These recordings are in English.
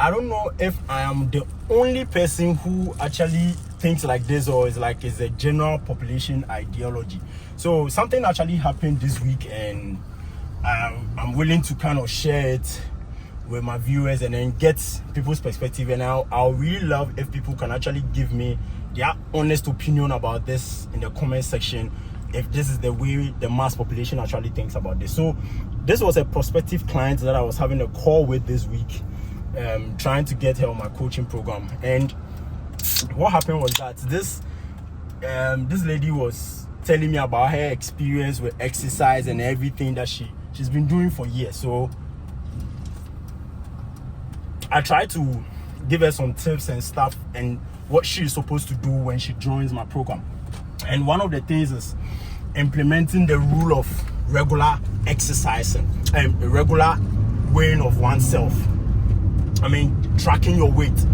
I don't know if I am the only person who actually thinks like this, or is a general population ideology. So something actually happened this week, and I'm willing to kind of share it with my viewers and then get people's perspective. And I'll really love if people can actually give me their honest opinion about this in the comment section, if this is the way the mass population actually thinks about this. So this was a prospective client that I was having a call with this week, trying to get her on my coaching program. And what happened was that this lady was telling me about her experience with exercise and everything that she's been doing for years. So I tried to give her some tips and stuff and what she's supposed to do when she joins my program. And one of the things is implementing the rule of regular exercising and regular weighing of oneself. I mean, tracking your weight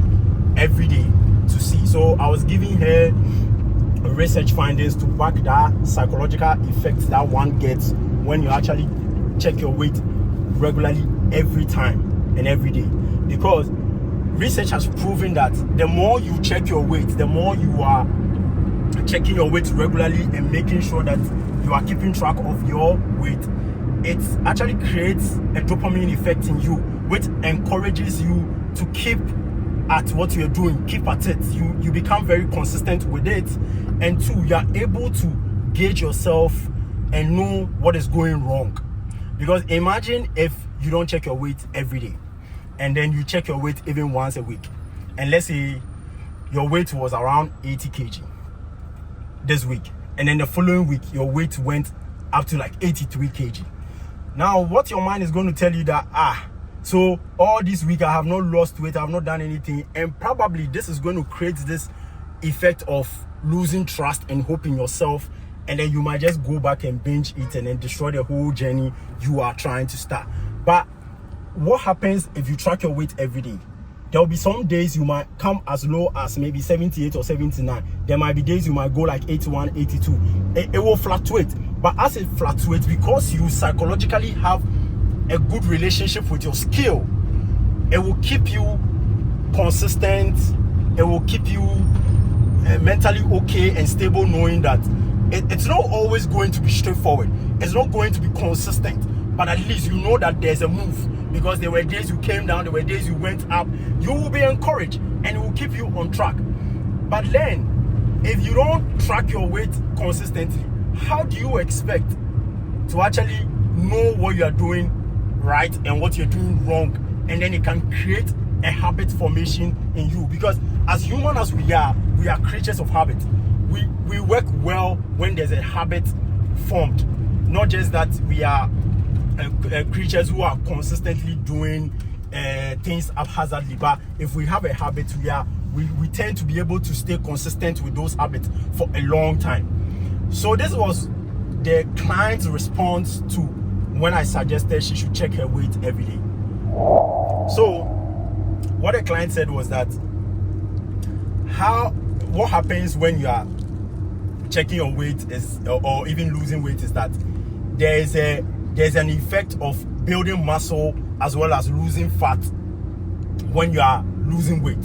every day to see. So I was giving her research findings to back that psychological effects that one gets when you actually check your weight regularly every time and every day. Because research has proven that the more you check your weight, the more you are checking your weight regularly and making sure that you are keeping track of your weight, it actually creates a dopamine effect in you, which encourages you to keep at what you're doing, keep at it. You become very consistent with it. And two, you are able to gauge yourself and know what is going wrong. Because imagine if you don't check your weight every day, and then you check your weight even once a week, and let's say your weight was around 80 kg this week, and then the following week your weight went up to like 83 kg. Now what your mind is going to tell you that so all this week I have not lost weight, I have not done anything, and probably this is going to create this effect of losing trust and hope in yourself, and then you might just go back and binge eat and then destroy the whole journey you are trying to start. But what happens if you track your weight every day? There will be some days you might come as low as maybe 78 or 79. There might be days you might go like 81, 82. It will fluctuate. But as it fluctuates, because you psychologically have a good relationship with your skill, it will keep you consistent. It will keep you mentally okay and stable, knowing that it's not always going to be straightforward. It's not going to be consistent. But at least you know that there's a move. Because there were days you came down, there were days you went up. You will be encouraged and it will keep you on track. But then, if you don't track your weight consistently, how do you expect to actually know what you are doing right and what you're doing wrong? And then it can create a habit formation in you. Because as human as we are creatures of habit. We work well when there's a habit formed. Not just that we are creatures who are consistently doing things haphazardly, but if we have a habit, we tend to be able to stay consistent with those habits for a long time. So this was the client's response to when I suggested she should check her weight every day. So what the client said was that what happens when you are checking your weight is, or even losing weight, is that there's an effect of building muscle as well as losing fat when you are losing weight.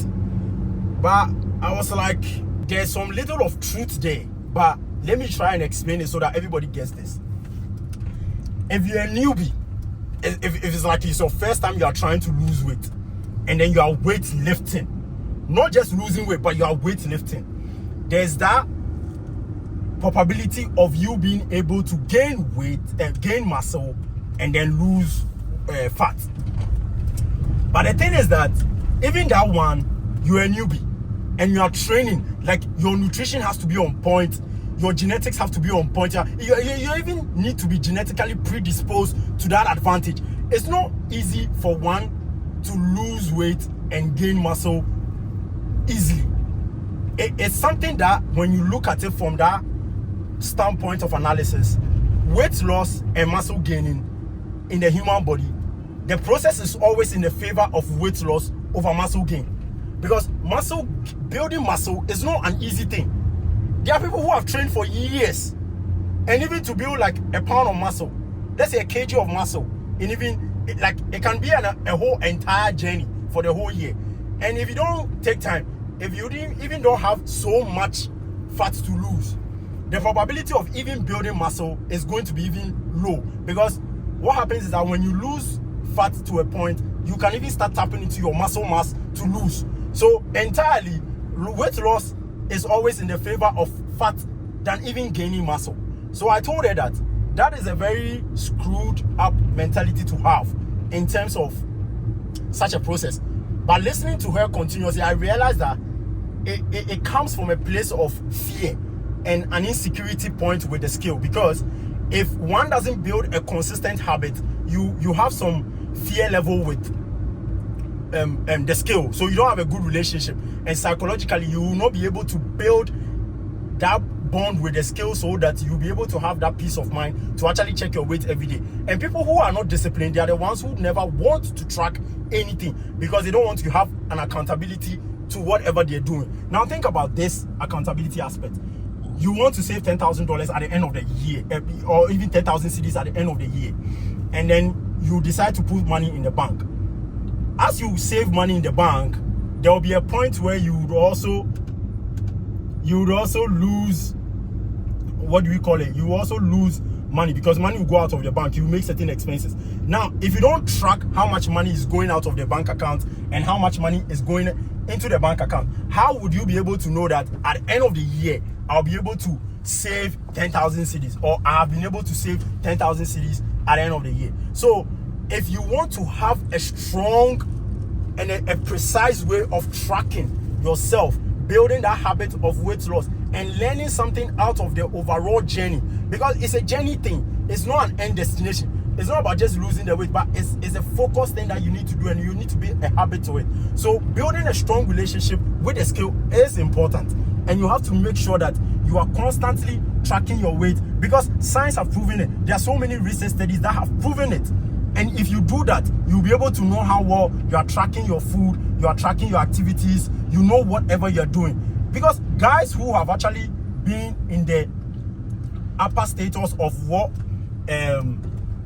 But I was like, there's some little of truth there, but let me try and explain it so that everybody gets this. If you're a newbie, if it's like it's your first time you are trying to lose weight, and then you are weightlifting, not just losing weight, but you are weightlifting, there's that probability of you being able to gain weight, gain muscle, and then lose fat. But the thing is that even that one, you're a newbie and you are training, like your nutrition has to be on point, your genetics have to be on point. You even need to be genetically predisposed to that advantage. It's not easy for one to lose weight and gain muscle easily. It's something that when you look at it from that standpoint of analysis, weight loss and muscle gaining in the human body, the process is always in the favor of weight loss over muscle gain, because building muscle is not an easy thing. There are people who have trained for years, and even to build like a pound of let's say a kg of muscle, and even like it can be a whole entire journey for the whole year. And if you don't take time, if you even don't have so much fat to lose, the probability of even building muscle is going to be even low. Because what happens is that when you lose fat to a point, you can even start tapping into your muscle mass to lose. So entirely, weight loss is always in the favor of fat than even gaining muscle. So I told her that that is a very screwed up mentality to have in terms of such a process. But listening to her continuously, I realized that it comes from a place of fear and an insecurity point with the scale. Because if one doesn't build a consistent habit, you have some fear level with the scale. So you don't have a good relationship, and psychologically you will not be able to build that bond with the scale so that you'll be able to have that peace of mind to actually check your weight every day. And people who are not disciplined, they are the ones who never want to track anything because they don't want to have an accountability to whatever they're doing. Now think about this accountability aspect. You want to save $10,000 at the end of the year, or even 10,000 cedis at the end of the year, and then you decide to put money in the bank. As you save money in the bank, there will be a point where you would also lose, what do we call it? You also lose money because money will go out of the bank. You make certain expenses. Now, if you don't track how much money is going out of the bank account and how much money is going into the bank account, how would you be able to know that at the end of the year, I'll be able to save 10,000 cedis, or I have been able to save 10,000 cedis at the end of the year? So if you want to have a strong and a precise way of tracking yourself, building that habit of weight loss and learning something out of the overall journey, because it's a journey thing, it's not an end destination. It's not about just losing the weight, but it's a focus thing that you need to do, and you need to be a habit to it. So building a strong relationship with the scale is important, and you have to make sure that you are constantly tracking your weight, because science have proven it. There are so many recent studies that have proven it. And if you do that, you'll be able to know how well you are tracking your food, you are tracking your activities, you know whatever you're doing. Because guys who have actually been in the upper status of what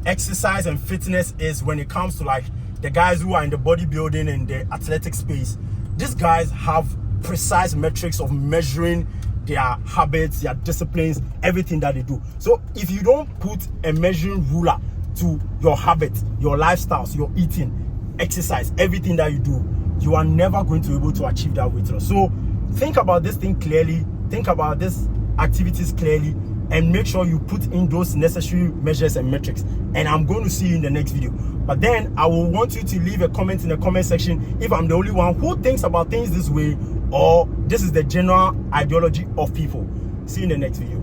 exercise and fitness is when it comes to like the guys who are in the bodybuilding and the athletic space, these guys have precise metrics of measuring their habits, their disciplines, everything that they do. So if you don't put a measuring ruler to your habits, your lifestyles, your eating, exercise, everything that you do, you are never going to be able to achieve that weight loss. So think about this thing clearly, think about these activities clearly, and make sure you put in those necessary measures and metrics. And I'm going to see you in the next video. But then I will want you to leave a comment in the comment section if I'm the only one who thinks about things this way, or this is the general ideology of people. See you in the next video.